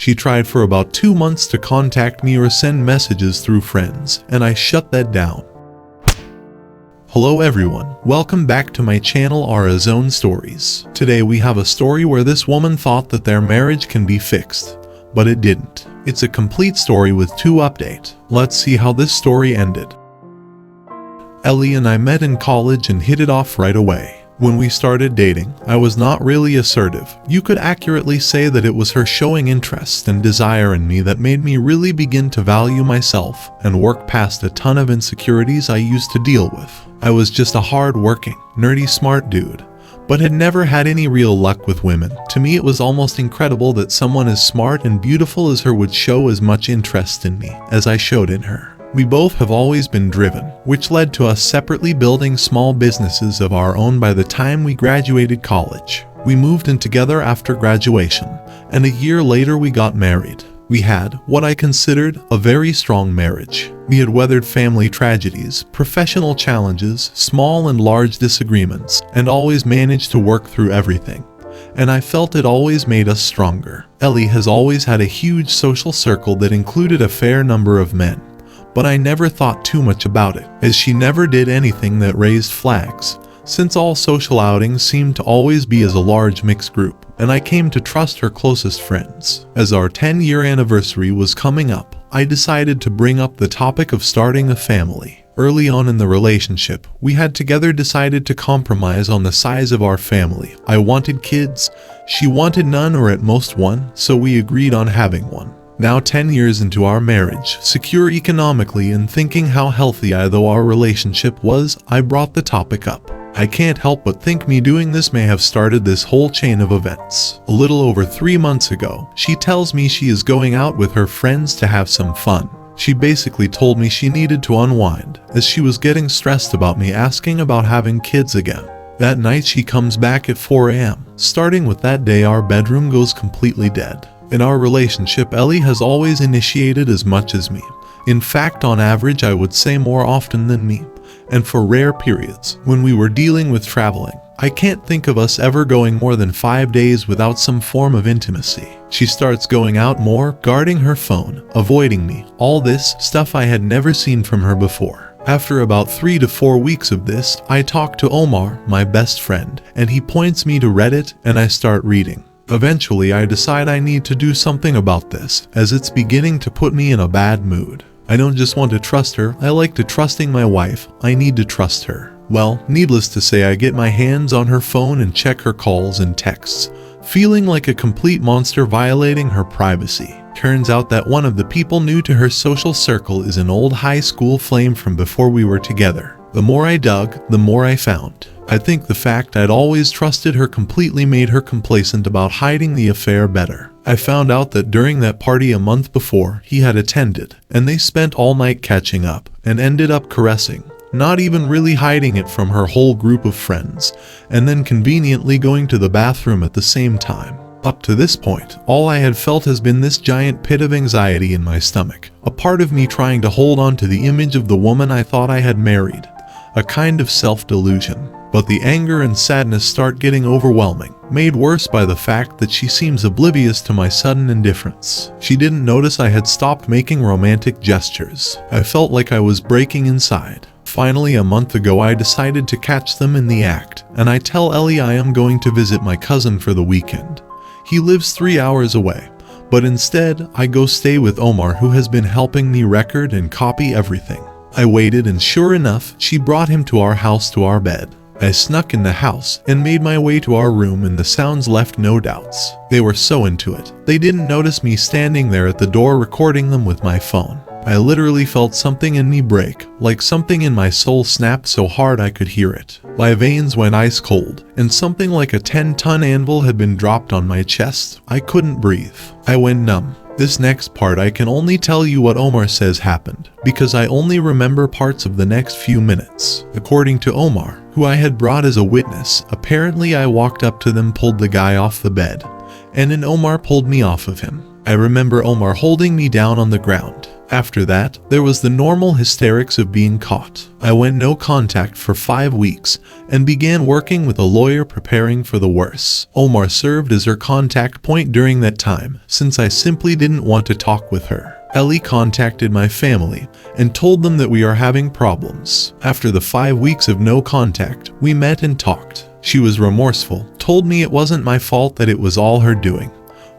She tried for about 2 months to contact me or send messages through friends, and I shut that down. Hello everyone, welcome back to my channel Ara's Own Stories. Today we have a story where this woman thought that their marriage can be fixed, but it didn't. It's a complete story with 2 updates. Let's see how this story ended. Ellie and I met in college and hit it off right away. When we started dating, I was not really assertive. You could accurately say that it was her showing interest and desire in me that made me really begin to value myself and work past a ton of insecurities I used to deal with. I was just a hard-working, nerdy smart dude, but had never had any real luck with women. To me, it was almost incredible that someone as smart and beautiful as her would show as much interest in me as I showed in her. We both have always been driven, which led to us separately building small businesses of our own by the time we graduated college. We moved in together after graduation, and a year later we got married. We had what I considered a very strong marriage. We had weathered family tragedies, professional challenges, small and large disagreements, and always managed to work through everything. And I felt it always made us stronger. Ellie has always had a huge social circle that included a fair number of men. But I never thought too much about it, as she never did anything that raised flags, since all social outings seemed to always be as a large mixed group, and I came to trust her closest friends. As our 10-year anniversary was coming up, I decided to bring up the topic of starting a family. Early on in the relationship, we had together decided to compromise on the size of our family. I wanted kids, she wanted none or at most one, so we agreed on having one. Now 10 years into our marriage, secure economically and thinking how healthy our relationship was, I brought the topic up. I can't help but think me doing this may have started this whole chain of events. A little over 3 months ago, she tells me she is going out with her friends to have some fun. She basically told me she needed to unwind, as she was getting stressed about me asking about having kids again. That night she comes back at 4 a.m. Starting with that day, our bedroom goes completely dead. In our relationship, Ellie has always initiated as much as me. In fact, on average, I would say more often than me. And for rare periods, when we were dealing with traveling, I can't think of us ever going more than 5 days without some form of intimacy. She starts going out more, guarding her phone, avoiding me. All this stuff I had never seen from her before. After about 3 to 4 weeks of this, I talk to Omar, my best friend, and he points me to Reddit, and I start reading. Eventually, I decide I need to do something about this, as it's beginning to put me in a bad mood. I don't just want to trust her, I like to trusting my wife, I need to trust her. Well, needless to say, I get my hands on her phone and check her calls and texts, feeling like a complete monster violating her privacy. Turns out that one of the people new to her social circle is an old high school flame from before we were together. The more I dug, the more I found. I think the fact I'd always trusted her completely made her complacent about hiding the affair better. I found out that during that party a month before, he had attended, and they spent all night catching up, and ended up caressing, not even really hiding it from her whole group of friends, and then conveniently going to the bathroom at the same time. Up to this point, all I had felt has been this giant pit of anxiety in my stomach, a part of me trying to hold on to the image of the woman I thought I had married, a kind of self-delusion. But the anger and sadness start getting overwhelming, made worse by the fact that she seems oblivious to my sudden indifference. She didn't notice I had stopped making romantic gestures. I felt like I was breaking inside. Finally, a month ago, I decided to catch them in the act, and I tell Ellie I am going to visit my cousin for the weekend. He lives 3 hours away, but instead, I go stay with Omar, who has been helping me record and copy everything. I waited, and sure enough, she brought him to our house to our bed. I snuck in the house and made my way to our room, and the sounds left no doubts. They were so into it, they didn't notice me standing there at the door recording them with my phone. I literally felt something in me break, like something in my soul snapped so hard I could hear it. My veins went ice cold, and something like a 10-ton anvil had been dropped on my chest. I couldn't breathe. I went numb. This next part I can only tell you what Omar says happened, because I only remember parts of the next few minutes. According to Omar, who I had brought as a witness, apparently I walked up to them, pulled the guy off the bed, and then Omar pulled me off of him. I remember Omar holding me down on the ground. After that, there was the normal hysterics of being caught. I went no contact for 5 weeks and began working with a lawyer preparing for the worst. Omar served as her contact point during that time, since I simply didn't want to talk with her. Ellie contacted my family and told them that we are having problems. After the 5 weeks of no contact, we met and talked. She was remorseful, told me it wasn't my fault, that it was all her doing,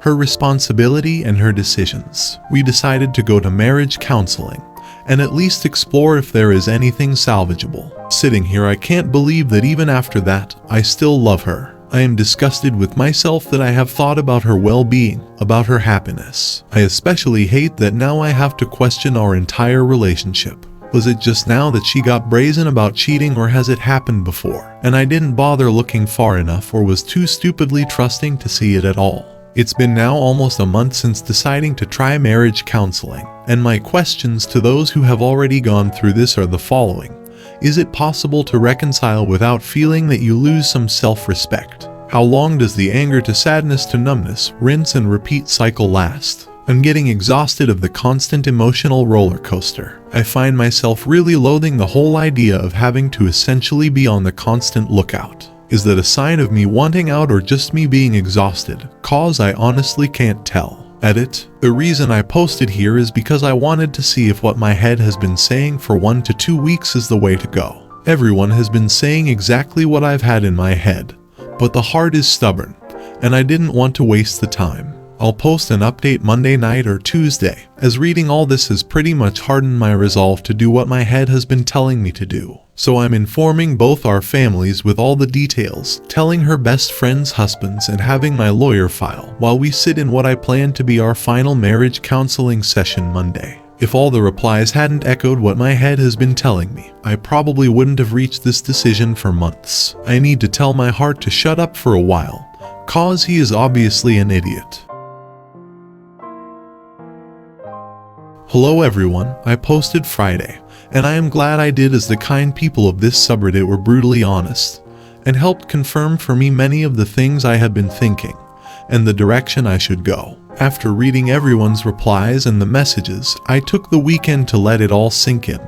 her responsibility and her decisions. We decided to go to marriage counseling and at least explore if there is anything salvageable. Sitting here, I can't believe that even after that, I still love her. I am disgusted with myself that I have thought about her well-being, about her happiness. I especially hate that now I have to question our entire relationship. Was it just now that she got brazen about cheating, or has it happened before and I didn't bother looking far enough, or was too stupidly trusting to see it at all? It's been now almost a month since deciding to try marriage counseling, and my questions to those who have already gone through this are the following. Is it possible to reconcile without feeling that you lose some self-respect? How long does the anger to sadness to numbness, rinse and repeat cycle last? I'm getting exhausted of the constant emotional roller coaster. I find myself really loathing the whole idea of having to essentially be on the constant lookout. Is that a sign of me wanting out or just me being exhausted? Cause I honestly can't tell. Edit. The reason I posted here is because I wanted to see if what my head has been saying for 1 to 2 weeks is the way to go. Everyone has been saying exactly what I've had in my head, but the heart is stubborn, and I didn't want to waste the time. I'll post an update Monday night or Tuesday, as reading all this has pretty much hardened my resolve to do what my head has been telling me to do. So I'm informing both our families with all the details, telling her best friend's husbands, and having my lawyer file while we sit in what I plan to be our final marriage counseling session Monday. If all the replies hadn't echoed what my head has been telling me, I probably wouldn't have reached this decision for months. I need to tell my heart to shut up for a while, cause he is obviously an idiot. Hello everyone, I posted Friday, and I am glad I did, as the kind people of this subreddit were brutally honest and helped confirm for me many of the things I had been thinking and the direction I should go. After reading everyone's replies and the messages, I took the weekend to let it all sink in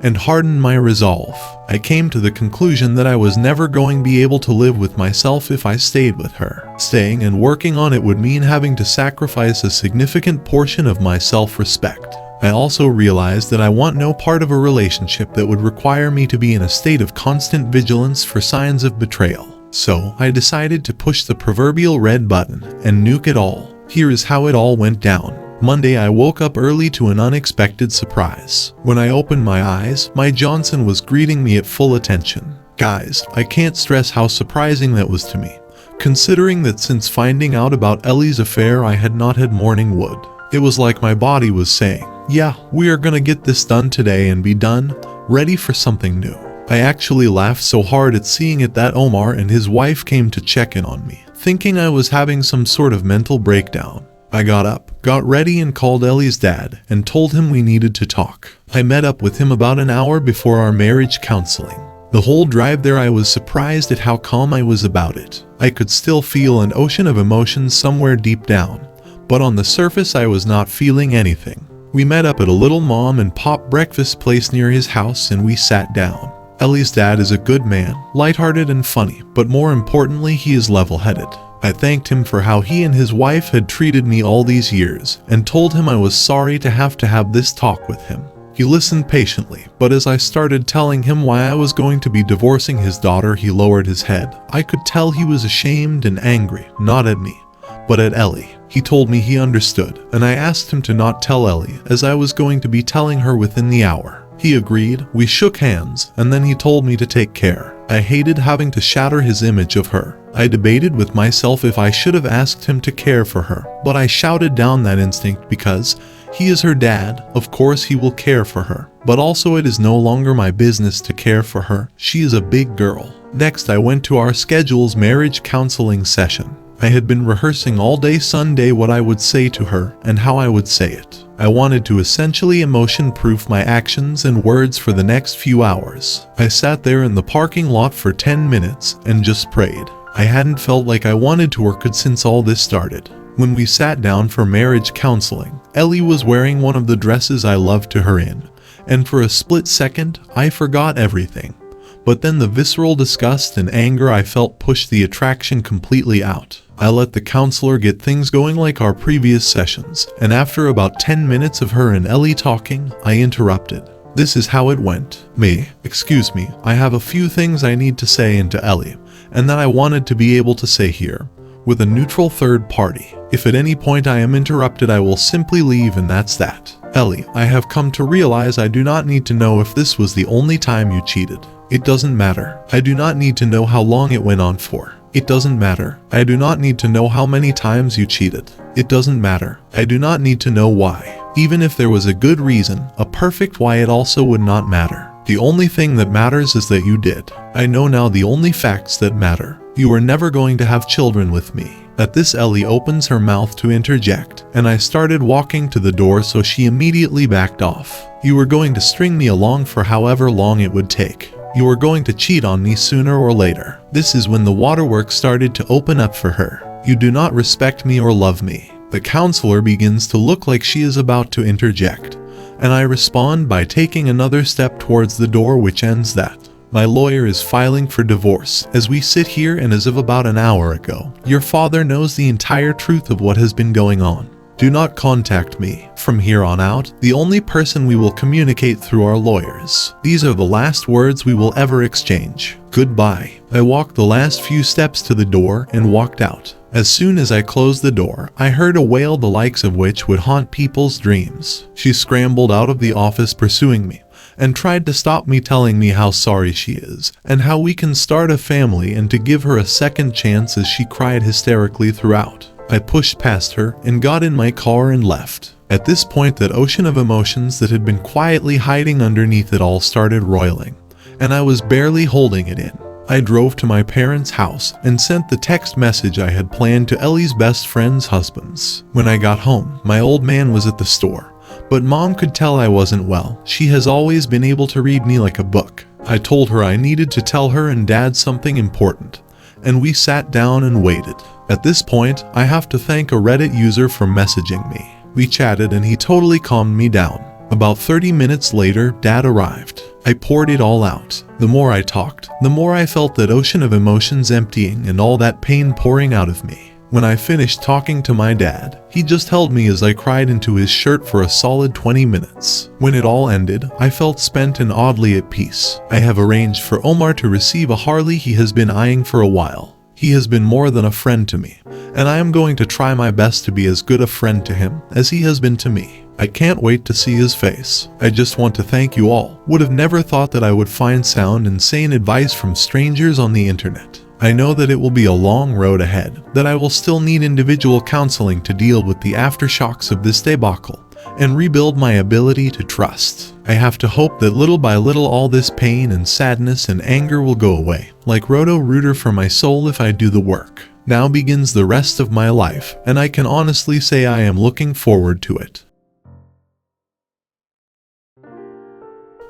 and harden my resolve. I came to the conclusion that I was never going to be able to live with myself if I stayed with her. Staying and working on it would mean having to sacrifice a significant portion of my self-respect. I also realized that I want no part of a relationship that would require me to be in a state of constant vigilance for signs of betrayal. So, I decided to push the proverbial red button and nuke it all. Here is how it all went down. Monday, I woke up early to an unexpected surprise. When I opened my eyes, my Johnson was greeting me at full attention. Guys, I can't stress how surprising that was to me, considering that since finding out about Ellie's affair I had not had morning wood. It was like my body was saying, yeah, we are gonna get this done today and be done, ready for something new. I actually laughed so hard at seeing it that Omar and his wife came to check in on me, thinking I was having some sort of mental breakdown. I got up, got ready, and called Ellie's dad and told him we needed to talk. I met up with him about an hour before our marriage counseling. The whole drive there I was surprised at how calm I was about it. I could still feel an ocean of emotions somewhere deep down, but on the surface I was not feeling anything. We met up at a little mom and pop breakfast place near his house and we sat down. Ellie's dad is a good man, lighthearted and funny, but more importantly he is level-headed. I thanked him for how he and his wife had treated me all these years and told him I was sorry to have this talk with him. He listened patiently, but as I started telling him why I was going to be divorcing his daughter, he lowered his head. I could tell he was ashamed and angry, not at me, but at Ellie. He told me he understood, and I asked him to not tell Ellie, as I was going to be telling her within the hour. He agreed, we shook hands, and then he told me to take care. I hated having to shatter his image of her. I debated with myself if I should have asked him to care for her, but I shouted down that instinct because he is her dad. Of course he will care for her, but also it is no longer my business to care for her. She is a big girl. Next, I went to our schedule's marriage counseling session. I had been rehearsing all day Sunday what I would say to her and how I would say it. I wanted to essentially emotion-proof my actions and words for the next few hours. I sat there in the parking lot for 10 minutes and just prayed. I hadn't felt like I wanted to or could since all this started. When we sat down for marriage counseling, Ellie was wearing one of the dresses I loved to her in, and for a split second, I forgot everything. But then the visceral disgust and anger I felt pushed the attraction completely out. I let the counselor get things going like our previous sessions, and after about 10 minutes of her and Ellie talking, I interrupted. This is how it went. Excuse me, I have a few things I need to say into Ellie, and that I wanted to be able to say here, with a neutral third party. If at any point I am interrupted, I will simply leave, and that's that. Ellie, I have come to realize I do not need to know if this was the only time you cheated. It doesn't matter. I do not need to know how long it went on for. It doesn't matter. I do not need to know how many times you cheated. It doesn't matter. I do not need to know why. Even if there was a good reason, a perfect why, it also would not matter. The only thing that matters is that you did. I know now the only facts that matter. You were never going to have children with me. At this, Ellie opens her mouth to interject, and I started walking to the door, so she immediately backed off. You were going to string me along for however long it would take. You were going to cheat on me sooner or later. This is when the waterworks started to open up for her. You do not respect me or love me. The counselor begins to look like she is about to interject, and I respond by taking another step towards the door, which ends that. My lawyer is filing for divorce as we sit here, and as of about an hour ago, your father knows the entire truth of what has been going on. Do not contact me. From here on out, the only person we will communicate through our lawyers. These are the last words we will ever exchange. Goodbye. I walked the last few steps to the door and walked out. As soon as I closed the door, I heard a wail the likes of which would haunt people's dreams. She scrambled out of the office pursuing me, and tried to stop me, telling me how sorry she is, and how we can start a family, and to give her a second chance, as she cried hysterically throughout. I pushed past her and got in my car and left. At this point, that ocean of emotions that had been quietly hiding underneath it all started roiling, and I was barely holding it in. I drove to my parents' house and sent the text message I had planned to Ellie's best friend's husbands. When I got home, my old man was at the store, but Mom could tell I wasn't well. She has always been able to read me like a book. I told her I needed to tell her and Dad something important, and we sat down and waited. At this point, I have to thank a Reddit user for messaging me. We chatted and he totally calmed me down. About 30 minutes later, Dad arrived. I poured it all out. The more I talked, the more I felt that ocean of emotions emptying and all that pain pouring out of me. When I finished talking to my dad, he just held me as I cried into his shirt for a solid 20 minutes. When it all ended, I felt spent and oddly at peace. I have arranged for Omar to receive a Harley he has been eyeing for a while. He has been more than a friend to me, and I am going to try my best to be as good a friend to him as he has been to me. I can't wait to see his face. I just want to thank you all. Would have never thought that I would find sound and sane advice from strangers on the internet. I know that it will be a long road ahead, that I will still need individual counseling to deal with the aftershocks of this debacle and rebuild my ability to trust. I have to hope that little by little all this pain and sadness and anger will go away, like Roto-Rooter for my soul, if I do the work. Now begins the rest of my life, and I can honestly say I am looking forward to it.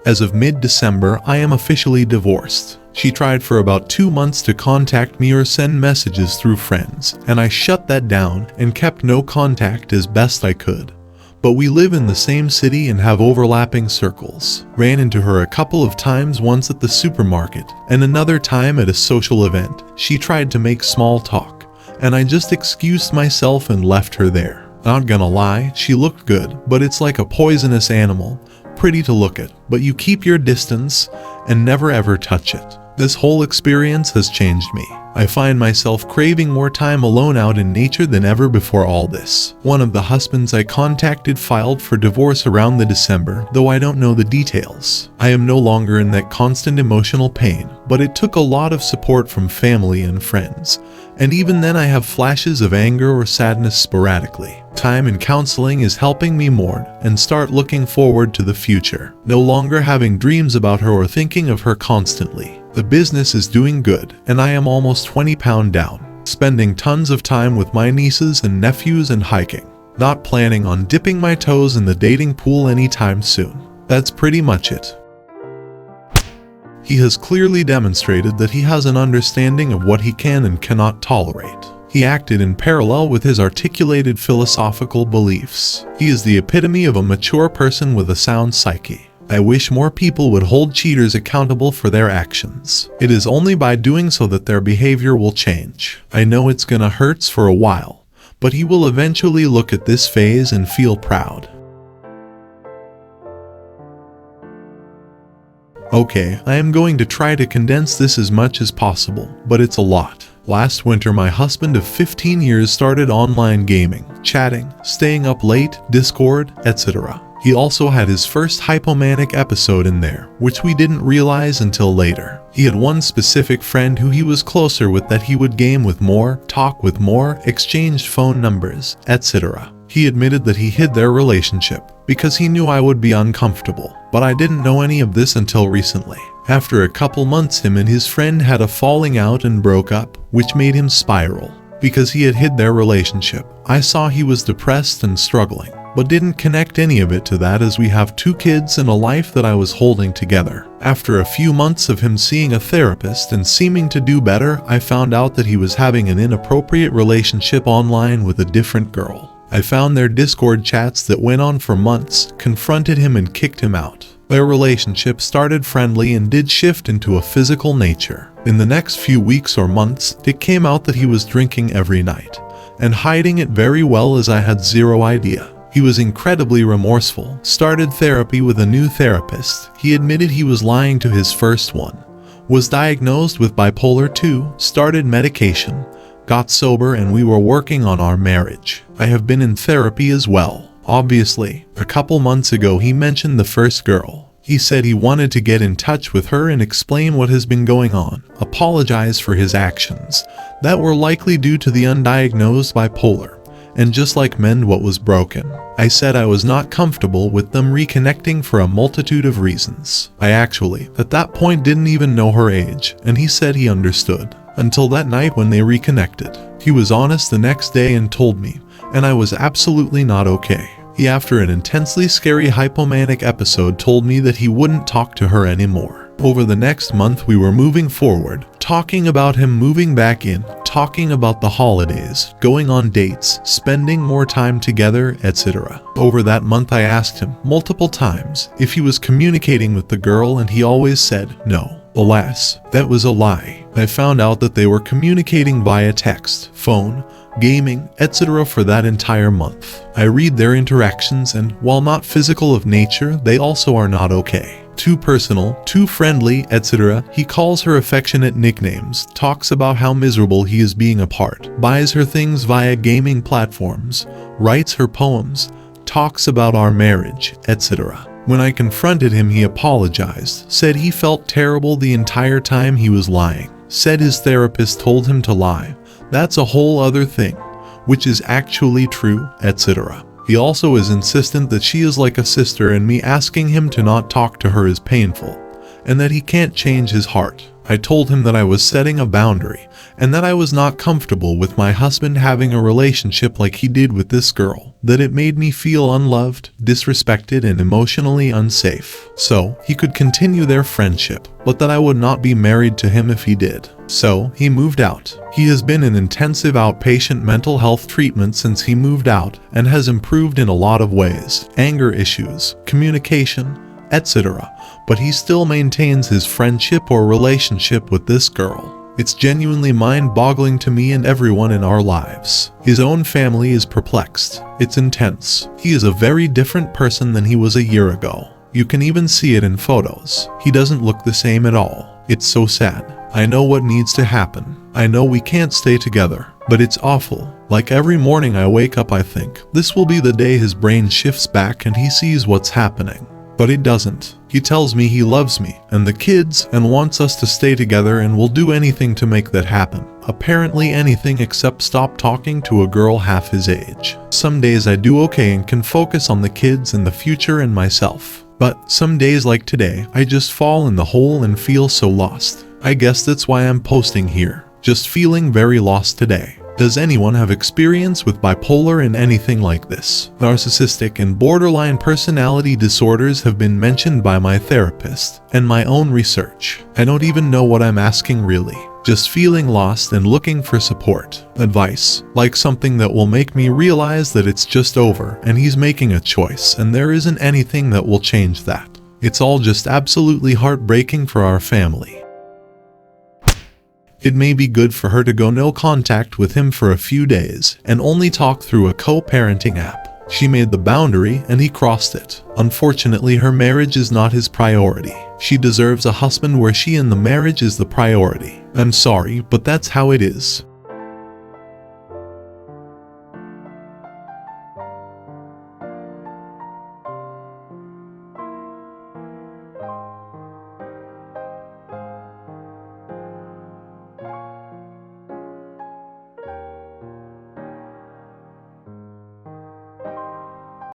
As of mid-December, I am officially divorced. She tried for about 2 months to contact me or send messages through friends, and I shut that down and kept no contact as best I could. But we live in the same city and have overlapping circles. Ran into her a couple of times, once at the supermarket and another time at a social event. She tried to make small talk, and I just excused myself and left her there. Not gonna lie, she looked good, but it's like a poisonous animal. Pretty to look at, but you keep your distance and never ever touch it. This whole experience has changed me. I find myself craving more time alone out in nature than ever before all this. One of the husbands I contacted filed for divorce around the December, though I don't know the details. I am no longer in that constant emotional pain, but it took a lot of support from family and friends. And even then I have flashes of anger or sadness sporadically. Time in counseling is helping me mourn and start looking forward to the future. No longer having dreams about her or thinking of her constantly. The business is doing good, and I am almost 20 pounds down. Spending tons of time with my nieces and nephews and hiking. Not planning on dipping my toes in the dating pool anytime soon. That's pretty much it. He has clearly demonstrated that he has an understanding of what he can and cannot tolerate. He acted in parallel with his articulated philosophical beliefs. He is the epitome of a mature person with a sound psyche. I wish more people would hold cheaters accountable for their actions. It is only by doing so that their behavior will change. I know it's gonna hurt for a while, but he will eventually look at this phase and feel proud. Okay, I am going to try to condense this as much as possible, but it's a lot. Last winter, my husband of 15 years started online gaming, chatting, staying up late, Discord, etc. He also had his first hypomanic episode in there, which we didn't realize until later. He had one specific friend who he was closer with that he would game with more, talk with more, exchanged phone numbers, etc. He admitted that he hid their relationship because he knew I would be uncomfortable, but I didn't know any of this until recently. After a couple months, him and his friend had a falling out and broke up, which made him spiral. Because he had hid their relationship, I saw he was depressed and struggling, but didn't connect any of it to that as we have 2 kids and a life that I was holding together. After a few months of him seeing a therapist and seeming to do better, I found out that he was having an inappropriate relationship online with a different girl. I found their Discord chats that went on for months, confronted him and kicked him out. Their relationship started friendly and did shift into a physical nature. In the next few weeks or months, it came out that he was drinking every night, and hiding it very well as I had zero idea. He was incredibly remorseful, started therapy with a new therapist. He admitted he was lying to his first one, was diagnosed with bipolar 2, started medication, got sober, and we were working on our marriage. I have been in therapy as well. Obviously, a couple months ago he mentioned the first girl. He said he wanted to get in touch with her and explain what has been going on, apologize for his actions that were likely due to the undiagnosed bipolar, and just like mend what was broken. I said I was not comfortable with them reconnecting for a multitude of reasons. I actually, at that point, didn't even know her age, and he said he understood. Until that night when they reconnected. He was honest the next day and told me, and I was absolutely not okay. He, after an intensely scary hypomanic episode, told me that he wouldn't talk to her anymore. Over the next month we were moving forward, talking about him moving back in, talking about the holidays, going on dates, spending more time together, etc. Over that month I asked him multiple times if he was communicating with the girl, and he always said no. Alas, that was a lie. I found out that they were communicating via text, phone, gaming, etc. for that entire month. I read their interactions, and while not physical of nature, they also are not okay. Too personal, too friendly, etc. He calls her affectionate nicknames, talks about how miserable he is being apart, buys her things via gaming platforms, writes her poems, talks about our marriage, etc. When I confronted him, he apologized, said he felt terrible the entire time he was lying, said his therapist told him to lie. That's a whole other thing, which is actually true, etc. He also is insistent that she is like a sister, and me asking him to not talk to her is painful, and that he can't change his heart. I told him that I was setting a boundary, and that I was not comfortable with my husband having a relationship like he did with this girl, that it made me feel unloved, disrespected, and emotionally unsafe. So, he could continue their friendship, but that I would not be married to him if he did. So, he moved out. He has been in intensive outpatient mental health treatment since he moved out, and has improved in a lot of ways. Anger issues, communication, etc. But he still maintains his friendship or relationship with this girl. It's genuinely mind-boggling to me and everyone in our lives. His own family is perplexed. It's intense. He is a very different person than he was a year ago. You can even see it in photos. He doesn't look the same at all. It's so sad. I know what needs to happen. I know we can't stay together, but it's awful. Like every morning I wake up, I think, this will be the day his brain shifts back and he sees what's happening. But it doesn't. He tells me he loves me and the kids and wants us to stay together and will do anything to make that happen. Apparently anything except stop talking to a girl half his age. Some days I do okay and can focus on the kids and the future and myself. But some days like today, I just fall in the hole and feel so lost. I guess that's why I'm posting here. Just feeling very lost today. Does anyone have experience with bipolar and anything like this? Narcissistic and borderline personality disorders have been mentioned by my therapist and my own research. I don't even know what I'm asking really. Just feeling lost and looking for support, advice, like something that will make me realize that it's just over and he's making a choice and there isn't anything that will change that. It's all just absolutely heartbreaking for our family. It may be good for her to go no contact with him for a few days and only talk through a co-parenting app. She made the boundary and he crossed it. Unfortunately, her marriage is not his priority. She deserves a husband where she and the marriage is the priority. I'm sorry, but that's how it is.